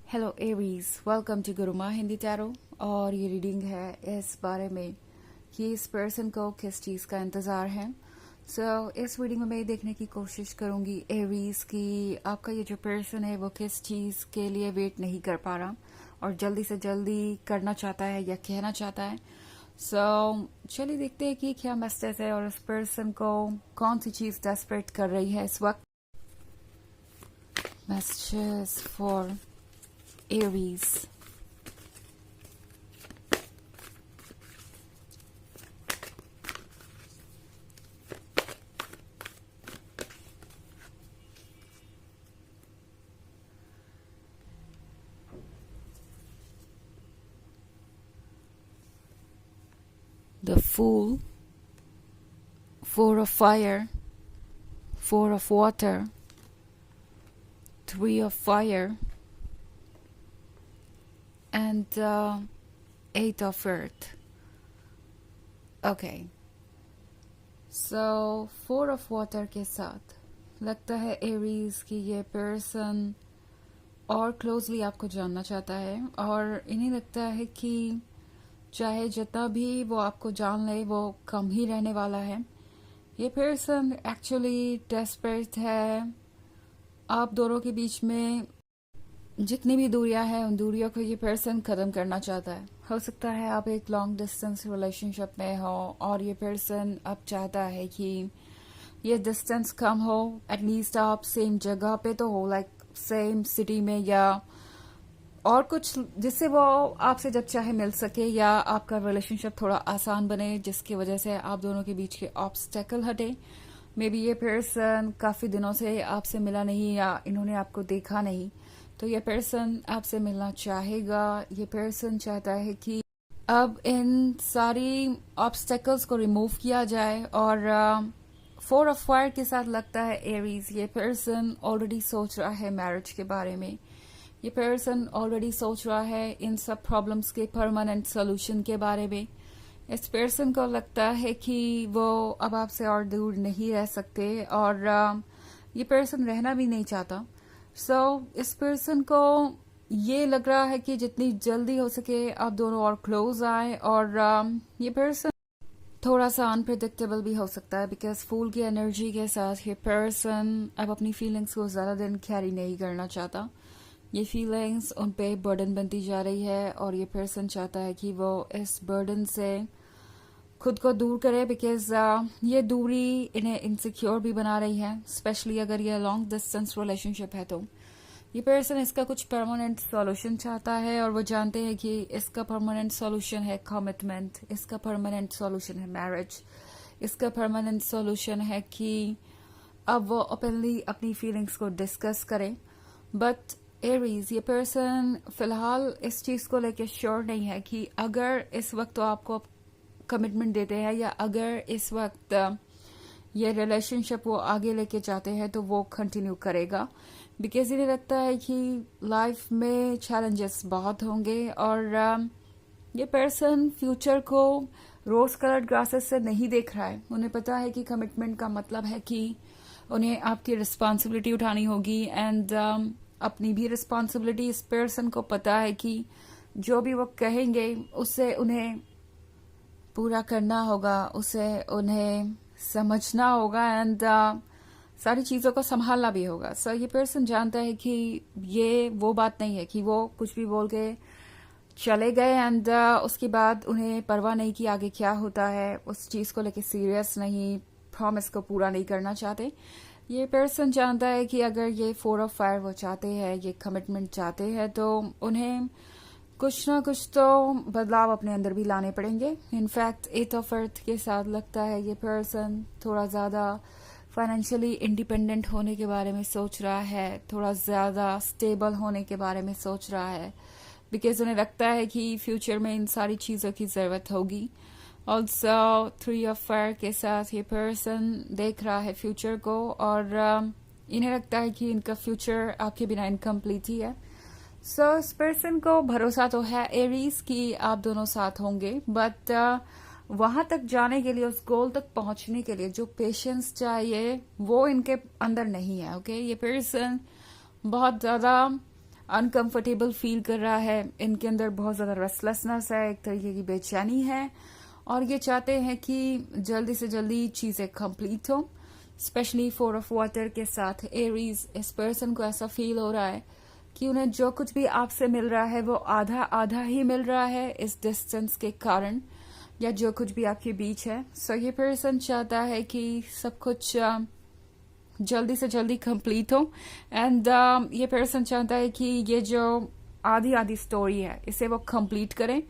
Hello Aries, welcome to Guruma Hindi tarot. और ये reading है इस बारे में कि इस पर्सन को किस चीज़ का इंतज़ार है। इस रीडिंग में मैं देखने की कोशिश करूंगी एरीज कि आपका ये जो पर्सन है वो किस चीज़ के लिए वेट नहीं कर पा रहा और जल्दी से जल्दी करना चाहता है या कहना चाहता है। चलिए देखते हैं कि क्या मैसेज है और उस पर्सन को कौन सी चीज़ डेस्परेट कर रही है इस वक्त। Messages for Aries. The Fool, Four of Fire, Four of Water, Three of Fire, and Eight of Earth. Okay. So, Four of Water के साथ लगता है एरीज कि ये पर्सन और क्लोजली आपको जानना चाहता है और इन्हें लगता है कि चाहे जितना भी वो आपको जान ले वो कम ही रहने वाला है। ये पर्सन एक्चुअली डेस्परेट है आप दोनों के बीच में जितनी भी दूरियां हैं उन दूरियों को ये पर्सन खत्म करना चाहता है। हो सकता है आप एक लॉन्ग डिस्टेंस रिलेशनशिप में हो और ये पर्सन अब चाहता है कि ये डिस्टेंस कम हो, एटलीस्ट आप सेम जगह पे तो हो, लाइक सेम सिटी में या और कुछ, जिससे वो आपसे जब चाहे मिल सके या आपका रिलेशनशिप थोड़ा आसान बने, जिसकी वजह से आप दोनों के बीच के ऑब्स्टेकल हटे। मे बी ये पर्सन काफी दिनों से आपसे मिला नहीं या इन्होंने आपको देखा नहीं, तो ये पर्सन आपसे मिलना चाहेगा। ये पर्सन चाहता है कि अब इन सारी ऑब्स्टेकल्स को रिमूव किया जाए और फोर ऑफ फायर के साथ लगता है एरीज ये पर्सन ऑलरेडी सोच रहा है मैरिज के बारे में। ये पर्सन ऑलरेडी सोच रहा है इन सब प्रॉब्लम्स के परमानेंट सोल्यूशन के बारे में। इस पर्सन को लगता है कि वो अब आपसे और दूर नहीं रह सकते और ये पर्सन रहना भी नहीं चाहता। इस पर्सन को ये लग रहा है कि जितनी जल्दी हो सके आप दोनों और क्लोज आए और ये पर्सन थोड़ा सा अनप्रिडिक्टेबल भी हो सकता है बिकॉज फूल की एनर्जी के साथ ये पर्सन अब अपनी फीलिंग्स को ज्यादा दिन कैरी नहीं करना चाहता। ये फीलिंग्स उन पे बर्डन बनती जा रही है और ये पर्सन चाहता है कि वो इस बर्डन से खुद को दूर करे बिकॉज ये दूरी इन्हें इनसिक्योर भी बना रही है, स्पेशली अगर ये लॉन्ग डिस्टेंस रिलेशनशिप है। तो ये पर्सन इसका कुछ परमानेंट सॉल्यूशन चाहता है और वो जानते हैं कि इसका परमानेंट सॉल्यूशन है कमिटमेंट, इसका परमानेंट सॉल्यूशन है मैरिज, इसका परमानेंट सॉल्यूशन है कि अब वो ओपनली अपनी फीलिंग्स को डिस्कस करें। बट एरीज ये पर्सन फिलहाल इस चीज को लेकर श्योर नहीं है कि अगर इस वक्त तो आपको कमिटमेंट देते हैं या अगर इस वक्त ये रिलेशनशिप वो आगे लेके जाते हैं तो वो कंटिन्यू करेगा बिकॉज इन्हें लगता है कि लाइफ में चैलेंजेस बहुत होंगे और ये पर्सन फ्यूचर को रोज कलर्ड ग्रासेस से नहीं देख रहा है। उन्हें पता है कि कमिटमेंट का मतलब है कि उन्हें आपकी रिस्पॉन्सिबिलिटी उठानी होगी एंड अपनी भी रिस्पॉन्सिबिलिटी। इस पर्सन को पता है कि जो भी वो कहेंगे उससे उन्हें पूरा करना होगा, उसे उन्हें समझना होगा एंड सारी चीजों को संभालना भी होगा। ये पर्सन जानता है कि ये वो बात नहीं है कि वो कुछ भी बोल के चले गए एंड उसके बाद उन्हें परवाह नहीं कि आगे क्या होता है, उस चीज को लेके सीरियस नहीं, प्रॉमिस को पूरा नहीं करना चाहते। ये पर्सन जानता है कि अगर ये फोर ऑफ फायर वो चाहते हैं, ये कमिटमेंट चाहते हैं, तो उन्हें कुछ ना कुछ तो बदलाव अपने अंदर भी लाने पड़ेंगे। इनफैक्ट एट ऑफ अर्थ के साथ लगता है ये पर्सन थोड़ा ज्यादा फाइनेंशियली इंडिपेंडेंट होने के बारे में सोच रहा है, थोड़ा ज्यादा स्टेबल होने के बारे में सोच रहा है बिकॉज उन्हें लगता है कि फ्यूचर में इन सारी चीजों की जरूरत होगी। ऑल्सो थ्री ऑफ फायर के साथ ये पर्सन देख रहा है फ्यूचर को और इन्हें लगता है कि इनका फ्यूचर आपके बिना इनकम्प्लीट ही है। इस पर्सन को भरोसा तो है एरीज कि आप दोनों साथ होंगे, बट वहां तक जाने के लिए, उस गोल तक पहुंचने के लिए जो पेशेंस चाहिए वो इनके अंदर नहीं है। ओके, ये पर्सन बहुत ज्यादा अनकंफर्टेबल फील कर रहा है, इनके अंदर बहुत ज़्यादा रेस्टलेसनेस है, एक तरीके की बेचैनी है, और ये चाहते हैं कि जल्दी से जल्दी चीज़ें कंप्लीट हो। स्पेशली 4 ऑफ वाटर के साथ एरीज, इस पर्सन को ऐसा फील हो रहा है कि उन्हें जो कुछ भी आपसे मिल रहा है वो आधा आधा ही मिल रहा है इस डिस्टेंस के कारण, या जो कुछ भी आपके बीच है। सो ये पर्सन चाहता है कि सब कुछ जल्दी से जल्दी कंप्लीट हो, एंड ये पर्सन चाहता है कि ये जो आधी आधी स्टोरी है इसे वो कंप्लीट करें,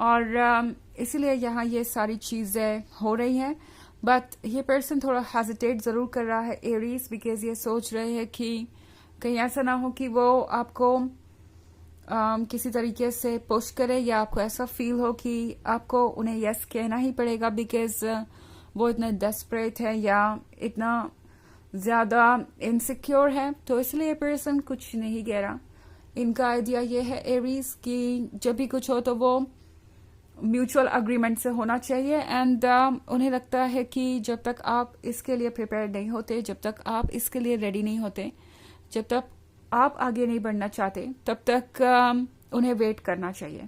और इसीलिए यहाँ ये सारी चीज़ें हो रही हैं। बट ये पर्सन थोड़ा हेजिटेट ज़रूर कर रहा है एरीज, बिकॉज ये सोच रहे हैं कि कहीं ऐसा ना हो कि वो आपको किसी तरीके से पुश करे, या आपको ऐसा फील हो कि आपको उन्हें यस कहना ही पड़ेगा बिकॉज वो इतने डेस्परेट है या इतना ज़्यादा इनसिक्योर है। तो इसलिए ये पर्सन कुछ नहीं कह रहा। इनका आइडिया ये है एरीज कि जब भी कुछ हो तो वो म्यूचुअल अग्रीमेंट से होना चाहिए, एंड उन्हें लगता है कि जब तक आप इसके लिए प्रिपेयर नहीं होते, जब तक आप इसके लिए रेडी नहीं होते, जब तक आप आगे नहीं बढ़ना चाहते, तब तक उन्हें वेट करना चाहिए।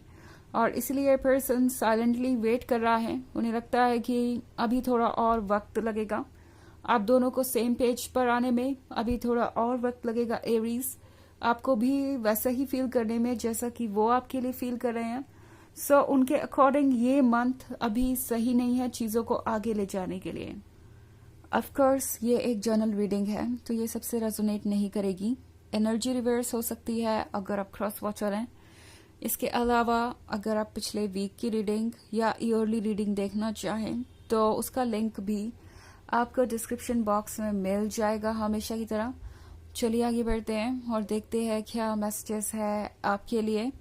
और इसलिए पर्सन साइलेंटली वेट कर रहा है। उन्हें लगता है कि अभी थोड़ा और वक्त लगेगा, आप दोनों को सेम पेज पर आने में अभी थोड़ा और वक्त लगेगा एरीज, आपको भी वैसा ही फील करने में जैसा कि वो आपके लिए फील कर रहे हैं। सो उनके अकॉर्डिंग ये मंथ अभी सही नहीं है चीज़ों को आगे ले जाने के लिए। ऑफ कोर्स ये एक जर्नल रीडिंग है, तो ये सबसे रेजोनेट नहीं करेगी। एनर्जी रिवर्स हो सकती है अगर आप क्रॉस वॉचर हैं। इसके अलावा अगर आप पिछले वीक की रीडिंग या ईयरली रीडिंग देखना चाहें तो उसका लिंक भी आपको डिस्क्रिप्शन बॉक्स में मिल जाएगा हमेशा की तरह। चलिए आगे बढ़ते हैं और देखते हैं क्या मैसेजेस है आपके लिए।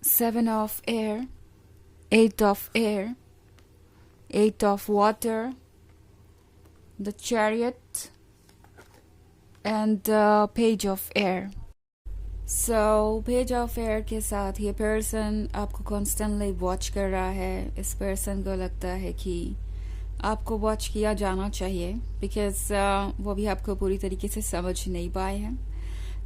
Seven of air, 8 of air, 8 of water, the chariot and page of air. So page of air के साथ ये पर्सन आपको कॉन्स्टेंटली वॉच कर रहा है। इस पर्सन को लगता है कि आपको वॉच किया जाना चाहिए बिकॉज वो भी आपको पूरी तरीके से समझ नहीं पाए हैं।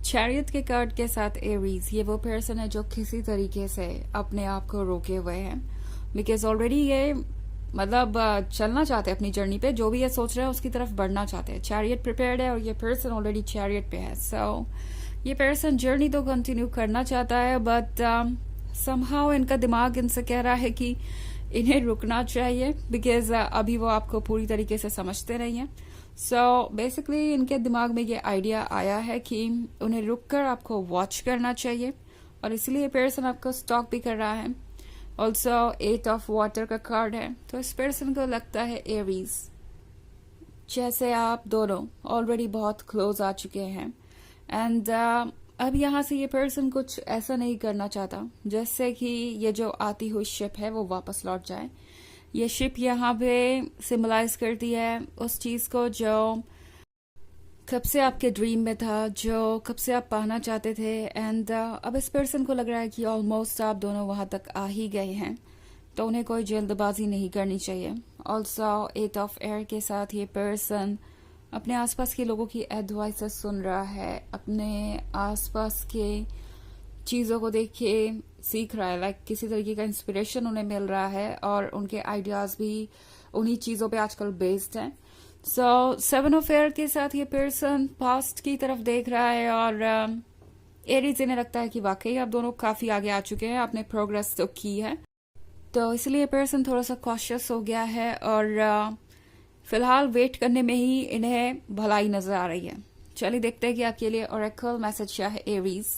चैरियट के कार्ड के साथ एरीज, ये वो पर्सन है जो किसी तरीके से अपने आप को रोके हुए हैं बिकॉज ऑलरेडी ये मतलब चलना चाहते हैं अपनी जर्नी पे, जो भी ये सोच रहे हैं उसकी तरफ बढ़ना चाहते हैं। चैरियट प्रिपेयर्ड है और ये पर्सन ऑलरेडी चैरियट पे है। सो ये पर्सन जर्नी तो कंटिन्यू करना चाहता है, बट समहाउ इनका दिमाग इनसे कह रहा है कि इन्हें रुकना चाहिए बिकॉज अभी वो आपको पूरी तरीके से समझते नहीं हैं। सो बेसिकली इनके दिमाग में ये आइडिया आया है कि उन्हें रुककर आपको वॉच करना चाहिए, और इसलिए पर्सन आपको स्टॉक भी कर रहा है। ऑल्सो 8 ऑफ वाटर का कार्ड है, तो इस पर्सन को लगता है एरीज जैसे आप दोनों ऑलरेडी बहुत क्लोज आ चुके हैं, एंड अब यहाँ से ये पर्सन कुछ ऐसा नहीं करना चाहता जैसे कि ये जो आती हुई शिप है वो वापस लौट जाए। ये शिप यहाँ पे सिम्बलाइज करती है उस चीज को जो कब से आपके ड्रीम में था, जो कब से आप पाना चाहते थे, एंड अब इस पर्सन को लग रहा है कि ऑलमोस्ट आप दोनों वहां तक आ ही गए हैं, तो उन्हें कोई जल्दबाजी नहीं करनी चाहिए। ऑल्सो 8 ऑफ एयर के साथ ये पर्सन अपने आसपास के लोगों की एडवाइस सुन रहा है, अपने आसपास के चीज़ों को देख के सीख रहा है, लाइक किसी तरीके का इंस्पिरेशन उन्हें मिल रहा है, और उनके आइडियाज़ भी उन्हीं चीज़ों पे आजकल बेस्ड हैं। सो 7 ऑफ एयर के साथ ये पर्सन पास्ट की तरफ देख रहा है, और एरीज इन्हें लगता है कि वाकई आप दोनों काफ़ी आगे आ चुके हैं, आपने प्रोग्रेस तो की है, तो इसलिए पर्सन थोड़ा सा कॉशियस हो गया है, और फिलहाल वेट करने में ही इन्हें भलाई नजर आ रही है। चलिए देखते हैं कि आपके लिए ओरेकल मैसेज क्या है Aries.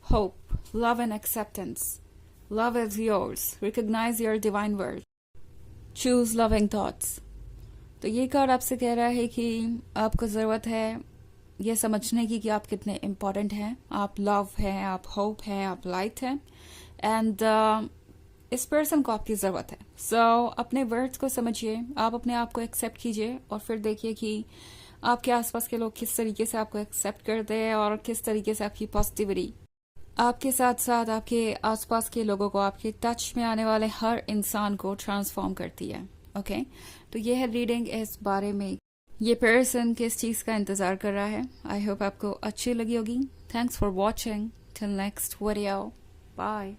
Hope, love and acceptance. Love is yours. Recognize your divine worth. Choose loving thoughts. तो ये कार्ड आपसे कह रहा है कि आपको ज़रूरत है ये समझने की कि आप कितने इम्पोर्टेंट हैं, आप लव हैं, आप होप हैं, आप लाइट हैं, एंड इस पर्सन को आपकी ज़रूरत है। सो अपने वर्ड्स को समझिए, आप अपने आप को एक्सेप्ट कीजिए, और फिर देखिए कि आपके आसपास के लोग किस तरीके से आपको एक्सेप्ट करते हैं और किस तरीके से आपकी पॉजिटिविटी आपके साथ साथ आपके आसपास के लोगों को, आपके टच में आने वाले हर इंसान को ट्रांसफॉर्म करती है। ओके, तो ये है रीडिंग इस बारे में ये पर्सन किस चीज़ का इंतज़ार कर रहा है। आई होप आपको अच्छी लगी होगी। Thanks for watching. Till next video, bye.